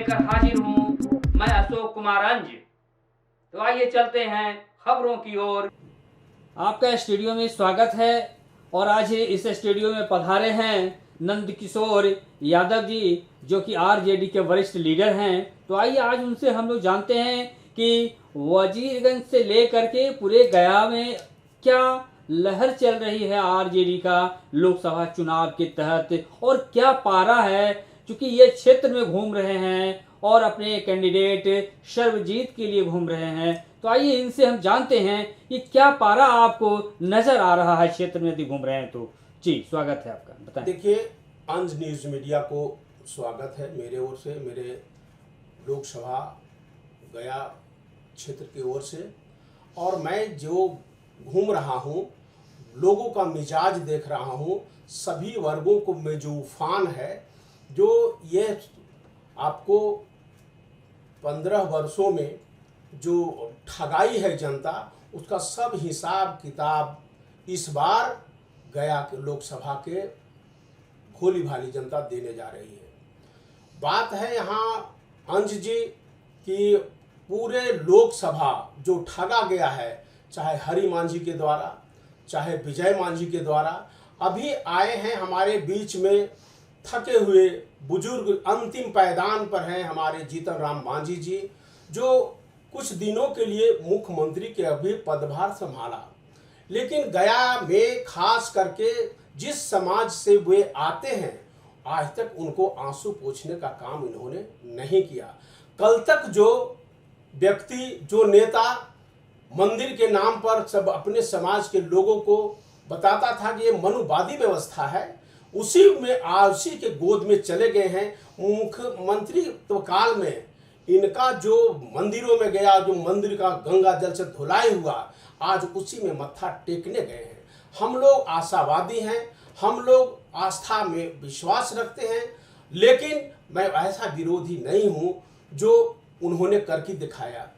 लेकर हाजिर हूँ मैं अशोक कुमार अंज। तो आइए चलते हैं खबरों की ओर। आपका स्टूडियो में स्वागत है और आज इस स्टूडियो में पधारे हैं नंद किशोर यादव जी, जो कि आरजेडी के वरिष्ठ लीडर हैं। तो आइए आज उनसे हम लोग जानते हैं कि वजीरगंज से लेकर के पूरे गया में क्या लहर चल रही है आरजेडी का लोकसभा चुनाव के तहत, और क्या पारा है, क्योंकि ये क्षेत्र में घूम रहे हैं और अपने कैंडिडेट सर्वजीत के लिए घूम रहे हैं। तो आइए इनसे हम जानते हैं कि क्या पारा आपको नजर आ रहा है क्षेत्र में यदि घूम रहे हैं तो। जी स्वागत है आपका, बताएं। देखिए, अंज न्यूज़ मीडिया को स्वागत है मेरे ओर से, मेरे लोकसभा गया क्षेत्र की ओर से। और मैं जो घूम रहा हूँ, लोगों का मिजाज देख रहा हूँ, सभी वर्गों को में जो उफान है, जो ये आपको 15 वर्षों में जो ठगाई है जनता, उसका सब हिसाब किताब इस बार गया के लोकसभा के भोली भाली जनता देने जा रही है। बात है यहाँ अंश जी कि पूरे लोकसभा जो ठगा गया है, चाहे हरि मांझी के द्वारा, चाहे विजय मांझी के द्वारा, अभी आए हैं हमारे बीच में थके हुए बुजुर्ग, अंतिम पायदान पर हैं हमारे जीतन राम मांझी जी, जो कुछ दिनों के लिए मुख्यमंत्री के अभी पदभार संभाला। लेकिन गया में खास करके जिस समाज से वे आते हैं, आज तक उनको आंसू पोंछने का काम इन्होंने नहीं किया। कल तक जो व्यक्ति, जो नेता मंदिर के नाम पर सब अपने समाज के लोगों को बताता था कि ये मनुवादी व्यवस्था है, उसी में उसी के गोद में चले गए हैं। मुख्यमंत्री तो काल में इनका जो मंदिरों में गया, जो मंदिर का गंगा जल से धुलाई हुआ, आज उसी में मत्था टेकने गए हैं। हम लोग आशावादी हैं, हम लोग आस्था में विश्वास रखते हैं, लेकिन मैं ऐसा विरोधी नहीं हूं जो उन्होंने करके दिखाया।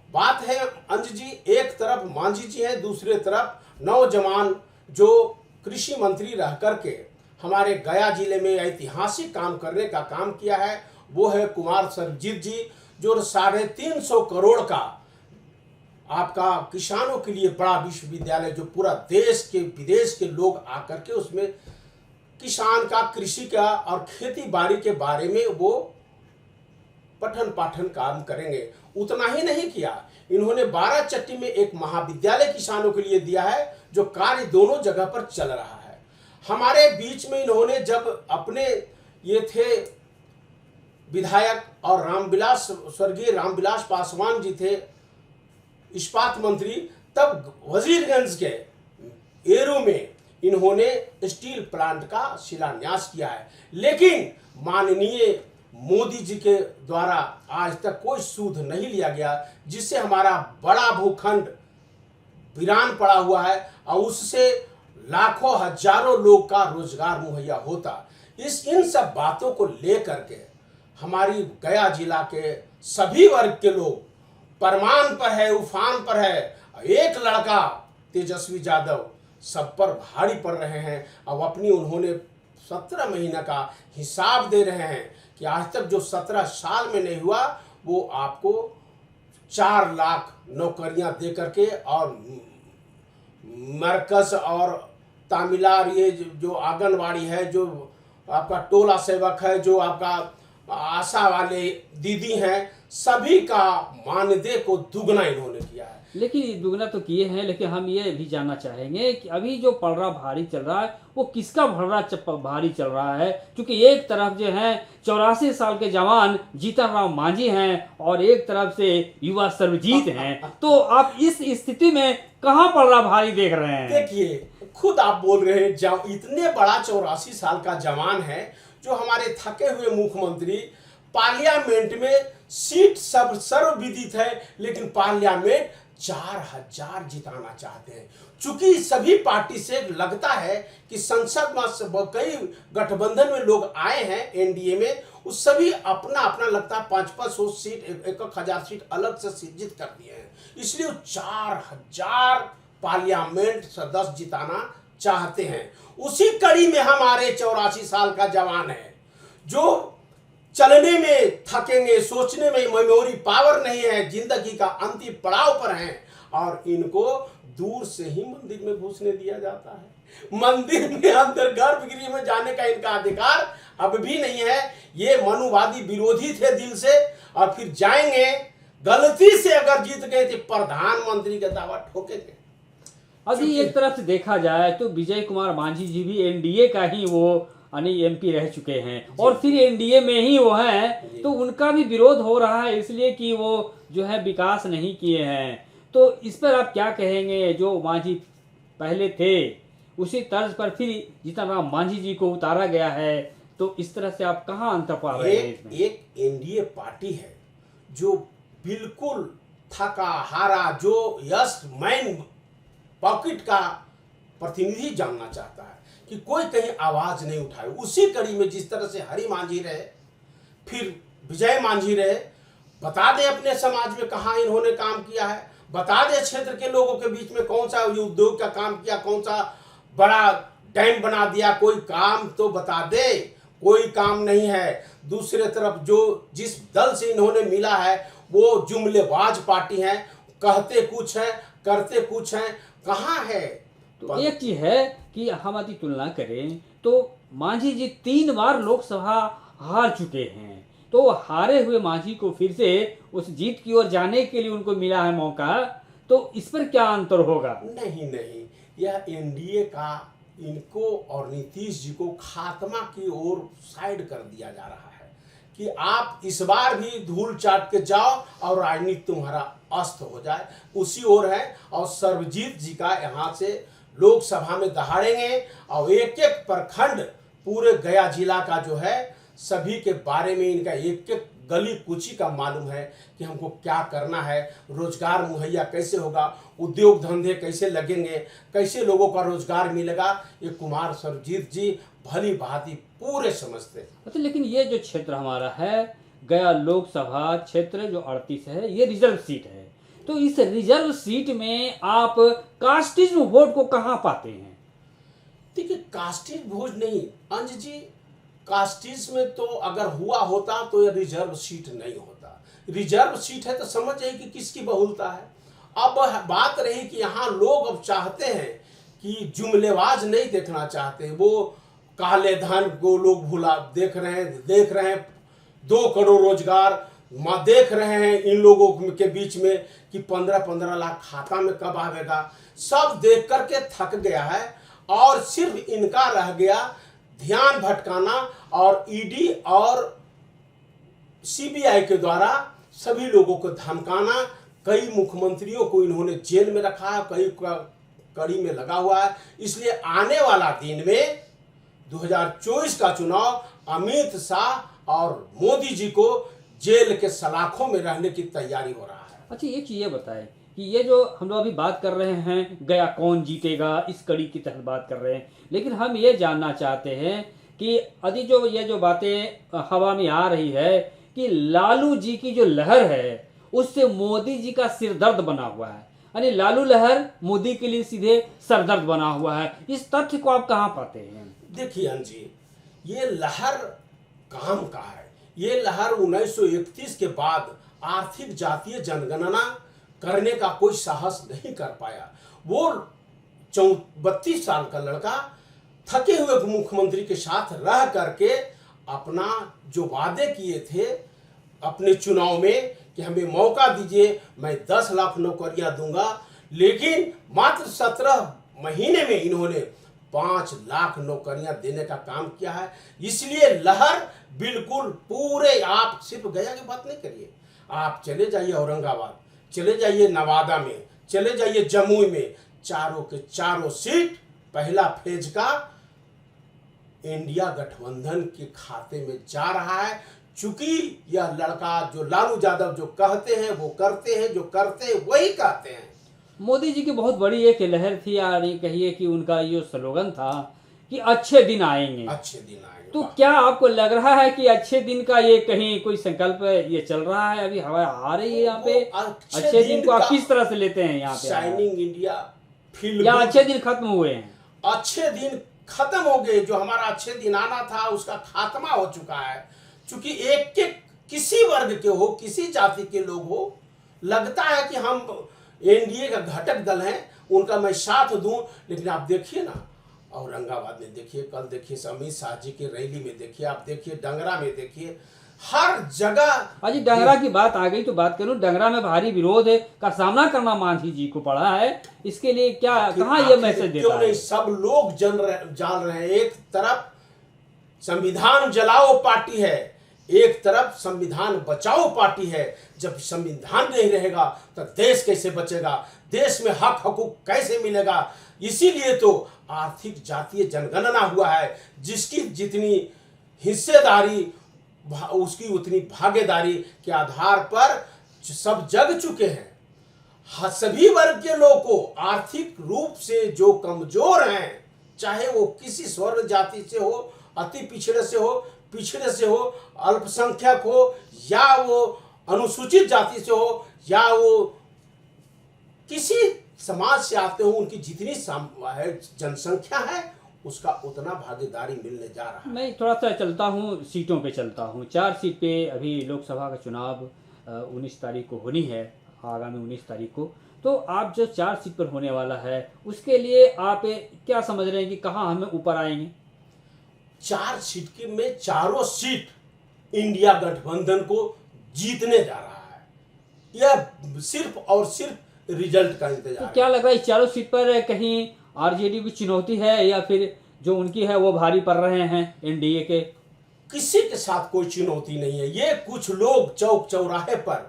बात है अंज जी, एक तरफ मांझी जी हैं, दूसरे तरफ नौजवान जो कृषि मंत्री रह करके हमारे गया जिले में ऐतिहासिक काम करने का काम किया है, वो है कुमार सर्वजीत जी, जो 350 करोड़ का आपका किसानों के लिए बड़ा विश्वविद्यालय, जो पूरा देश के विदेश के लोग आकर के उसमें किसान का, कृषि का और खेती बाड़ी के बारे में वो पठन पाठन काम करेंगे। उतना ही नहीं किया, इन्होंने 12 चट्टी में एक महाविद्यालय किसानों के लिए दिया है, जो कार्य दोनों जगह पर चल रहा है। हमारे बीच में इन्होंने जब अपने ये थे विधायक और स्वर्गीय रामविलास पासवान जी थे इस्पात मंत्री, तब वजीरगंज के एरो में इन्होंने स्टील प्लांट का शिलान्यास किया है। लेकिन माननीय मोदी जी के द्वारा आज तक कोई सूद नहीं लिया गया, जिससे हमारा बड़ा भूखंड वीरान पड़ा हुआ है और उससे लाखों हजारों लोग का रोजगार मुहैया होता। इन सब बातों को लेकर के हमारी गया जिला के सभी वर्ग के लोग परमान पर है, उफान पर है। एक लड़का तेजस्वी यादव सब पर भारी पड़ रहे हैं। अब अपनी उन्होंने 17 महीने का हिसाब दे रहे हैं कि आज तक जो 17 साल में नहीं हुआ, वो आपको 4 लाख नौकरियां दे करके, और मरकज और तामिलार, ये जो आंगनवाड़ी है, जो आपका टोला सेवक है, जो आपका आशा वाले दीदी हैं, सभी का मानदेय को दुगना इन्होंने किया है। लेकिन दुगना तो किए हैं, लेकिन हम ये भी जानना चाहेंगे कि अभी जो पलड़ा भारी चल रहा है वो किसका भारी चल रहा है, क्योंकि एक तरफ जो है 84 साल के जवान जीतन राम मांझी हैं और एक तरफ से युवा सर्वजीत हैं। तो आप इस स्थिति में कहाँ पलड़ा भारी देख रहे हैं? देखिए, खुद आप बोल रहे हैं, जब इतने बड़ा 84 साल का जवान है, जो हमारे थके हुए मुख्यमंत्री, पार्लियामेंट में सीट सब सर्वविदित है, लेकिन पार्लियामेंट 4000 जिताना चाहते हैं। चूंकि सभी पार्टी से लगता है कि संसद में कई गठबंधन में लोग आए हैं एनडीए में, उस सभी अपना अपना लगता है 500 सीट, 1000 सीट अलग से सृजित कर दिए हैं। इसलिए 4000 पार्लियामेंट सदस्य जिताना चाहते हैं। उसी कड़ी में हमारे 84 साल का जवान है, जो चलने में थकेंगे, सोचने में मेमोरी पावर नहीं है, जिंदगी का अंतिम पड़ाव पर हैं और इनको दूर से ही मंदिर में घुसने दिया जाता है। मंदिर में अंदर गर्भगृह में जाने का इनका अधिकार अब भी नहीं है। ये मनुवादी विरोधी थे दिल से और फिर जाएंगे, गलती से अगर जीत गए तो प्रधानमंत्री का दावा ठोकेंगे। अभी एक तरफ से देखा जाए तो विजय कुमार मांझी जी भी एनडीए का ही वो एमपी रह चुके हैं और फिर एनडीए में ही वो हैं, तो उनका भी विरोध हो रहा है इसलिए कि वो जो है विकास नहीं किए हैं। तो इस पर आप क्या कहेंगे? जो मांझी पहले थे उसी तर्ज पर फिर जीतन राम मांझी जी को उतारा गया है, तो इस तरह से आप कहाँ अंतर पा रहे हैं इसमें? एक एनडीए पार्टी है जो बिल्कुल थका हारा, जो यस मैन पॉकेट का प्रतिनिधि जानना चाहता है कि कोई कहीं आवाज नहीं उठाए। उसी कड़ी में जिस तरह से हरि मांझी रहे, फिर विजय मांझी रहे, बता दे अपने समाज में कहाँ इन्होंने काम किया है, बता दे क्षेत्र के लोगों के बीच में कौन सा उद्योग का काम किया, कौन सा बड़ा डैम बना दिया, कोई काम तो बता दे। कोई काम नहीं है। दूसरे तरफ जो जिस दल से इन्होंने मिला है वो जुमलेबाज पार्टी है, कहते कुछ है करते कुछ है, कहाँ है? तो एक चीज है कि हम यदि तुलना करें तो मांझी जी 3 बार लोकसभा हार चुके हैं, तो हारे हुए मांझी को फिर से उस जीत की ओर जाने के लिए उनको मिला है मौका, तो इस पर क्या अंतर होगा? नहीं, यह एनडीए का इनको और नीतीश जी को खात्मा की ओर साइड कर दिया जा रहा है कि आप इस बार भी धूल चाट के जाओ और राजनीति तुम्हारा अस्त हो जाए, उसी ओर है। और सर्वजीत जी का यहाँ से लोकसभा में दहाड़ेंगे और एक एक प्रखंड पूरे गया जिला का जो है सभी के बारे में इनका एक एक गली कुची का मालूम है कि हमको क्या करना है, रोजगार मुहैया कैसे होगा, उद्योग धंधे कैसे लगेंगे, कैसे लोगों का रोजगार मिलेगा, ये कुमार सर्वजीत जी भली भांति पूरे समझते हैं। अच्छा, लेकिन ये जो क्षेत्र हमारा है गया लोकसभा क्षेत्र जो 38 है, ये रिजर्व सीट है, तो इस रिजर्व सीट में आप कास्टिज्म वोट को कहाँ पाते हैं? देखिए, कास्टिज वोट नहीं अंज जी, कास्टिज में तो अगर हुआ होता तो ये रिजर्व सीट नहीं होता। रिजर्व सीट है तो समझ जाइए कि किसकी बहुलता है। अब बात रही कि यहाँ लोग अब चाहते हैं कि जुमलेबाज नहीं देखना चाहते, वो काले धन को लोग भुला देख रहे हैं 2 करोड़ रोजगार देख रहे हैं इन लोगों के बीच में कि 15-15 लाख खाता में कब आवेगा, सब देख करके थक गया है और सिर्फ इनका रह गया ध्यान भटकाना और ईडी और सीबीआई के द्वारा सभी लोगों को धमकाना। कई मुख्यमंत्रियों को इन्होंने जेल में रखा है, कई कड़ी में लगा हुआ है। इसलिए आने वाला दिन में 2024 का चुनाव अमित शाह और मोदी जी को जेल के सलाखों में रहने की तैयारी हो रहा है। अच्छा, एक चीज ये बताएं कि ये जो हम लोग अभी बात कर रहे हैं गया कौन जीतेगा, इस कड़ी की तहत बात कर रहे हैं, लेकिन हम ये जानना चाहते हैं कि अभी जो ये जो बातें हवा में आ रही है कि लालू जी की जो लहर है उससे मोदी जी का सिरदर्द बना हुआ है, यानी लालू लहर मोदी के लिए सीधे सरदर्द बना हुआ है, इस तथ्य को आप कहाँ पाते हैं? देखिए अंजी, ये लहर काम का है। ये लहर 1931 के बाद आर्थिक जातीय जनगणना करने का कोई साहस नहीं कर पाया। वो 32 साल का लड़का थके हुए मुख्यमंत्री के साथ रह करके अपना जो वादे किए थे अपने चुनाव में कि हमें मौका दीजिए, मैं 10 लाख नौकरियां दूंगा, लेकिन मात्र 17 महीने में इन्होंने 5 लाख नौकरियां देने का काम किया है। इसलिए लहर बिल्कुल पूरे, आप सिर्फ गया की बात नहीं करिए, आप चले जाइए औरंगाबाद, चले जाइए नवादा में, चले जाइए जमुई में, चारों के चारों सीट पहला फेज का इंडिया गठबंधन के खाते में जा रहा है। चूंकि यह लड़का जो लालू यादव जो कहते हैं वो करते हैं, जो करते हैं वही कहते हैं। मोदी जी की बहुत बड़ी एक लहर थी, यार ये कहिए कि उनका ये स्लोगन था कि अच्छे दिन आएंगे, अच्छे दिन आएंगे। तो क्या आपको लग रहा है कि अच्छे दिन का ये कहीं कोई संकल्प ये चल रहा है, अभी हवा आ रही है यहाँ पे? अच्छे दिन को आप किस तरह से लेते हैं यहाँ पे? शाइनिंग इंडिया फील या अच्छे दिन खत्म हुए हैं? अच्छे दिन खत्म हो गए, जो हमारा अच्छे दिन आना था उसका खात्मा हो चुका है। चूंकि एक के किसी वर्ग के हो, किसी जाति के लोग हो, लगता है कि हम एनडीए का घटक दल हैं, उनका मैं साथ दूं। लेकिन आप देखिए ना, औरंगाबाद में देखिए, कल देखिए अमित शाह जी की रैली में देखिए, आप देखिए डंगरा में देखिए, हर जगह। अजी डंगरा की बात आ गई तो बात करूं, डंगरा में भारी विरोध का सामना करना मांझी जी को पड़ा है। इसके लिए क्या कहाँ ये मैसेज देता क्यों नहीं है? सब लोग जान रहे हैं। एक तरफ संविधान जलाओ पार्टी है, एक तरफ संविधान बचाओ पार्टी है। जब संविधान नहीं रहेगा तो देश कैसे बचेगा, देश में हक हकूक कैसे मिलेगा। इसीलिए तो आर्थिक जातीय जनगणना हुआ है, जिसकी जितनी हिस्सेदारी उसकी उतनी भागीदारी के आधार पर सब जग चुके हैं। सभी वर्ग के लोग को, आर्थिक रूप से जो कमजोर हैं, चाहे वो किसी स्वर्ण जाति से हो, अति पिछड़े से हो, अल्पसंख्यक हो, या वो अनुसूचित जाति से हो, या वो किसी समाज से आते हो, उनकी जितनी जनसंख्या है उसका उतना भागीदारी मिलने जा रहा है। मैं थोड़ा सा चलता हूँ, सीटों पे चलता हूँ। 4 सीट पे अभी लोकसभा का चुनाव 19 तारीख को होनी है, आगामी 19 तारीख को। तो आप जो 4 सीट पर होने वाला है, उसके लिए आप क्या समझ रहे हैं कि कहाँ हमें ऊपर आएंगे? 4 सीट के में चारों सीट इंडिया गठबंधन को जीतने जा रहा है। यह सिर्फ और सिर्फ रिजल्ट का इंतजार तो क्या लग रहा है, इस चारों सीट पर कहीं आरजेडी की चुनौती है, या फिर जो उनकी है वो भारी पड़ रहे हैं एनडीए के? किसी के साथ कोई चुनौती नहीं है। ये कुछ लोग चौक चौराहे पर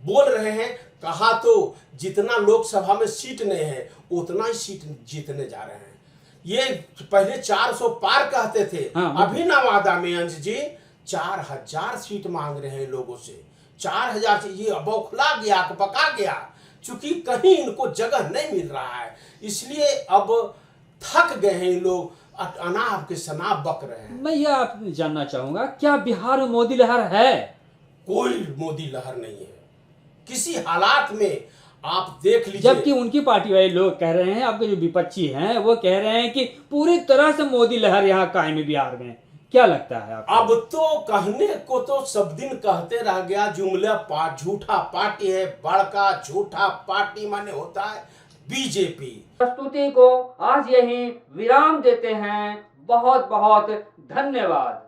बोल रहे हैं, कहा तो जितना लोकसभा में सीट नहीं है उतना ही सीट जीतने जा रहे हैं। ये पहले 400 पार कहते थे, अभी नवादा में अंश जी 4000 सीट मांग रहे हैं लोगों से। 4000 से ये बौखला गया, पका गया, चूंकि कहीं इनको जगह नहीं मिल रहा है, इसलिए अब थक गए हैं लोग, अनाप के शनाप बक रहे हैं। मैं यह आप जानना चाहूंगा, क्या बिहार में मोदी लहर है? कोई मोदी लहर नहीं है किसी हालात में, आप देख लीजिए। जबकि उनकी पार्टी वाले लोग कह रहे हैं, आपके जो विपक्षी हैं वो कह रहे हैं कि पूरी तरह से मोदी लहर यहाँ कायम है बिहार में। क्या लगता है आपको? अब तो कहने को तो सब दिन कहते रह गया, जुमला झूठा पार्टी है, बड़का झूठा पार्टी माने होता है बीजेपी। प्रस्तुति को आज यही विराम देते हैं। बहुत बहुत धन्यवाद।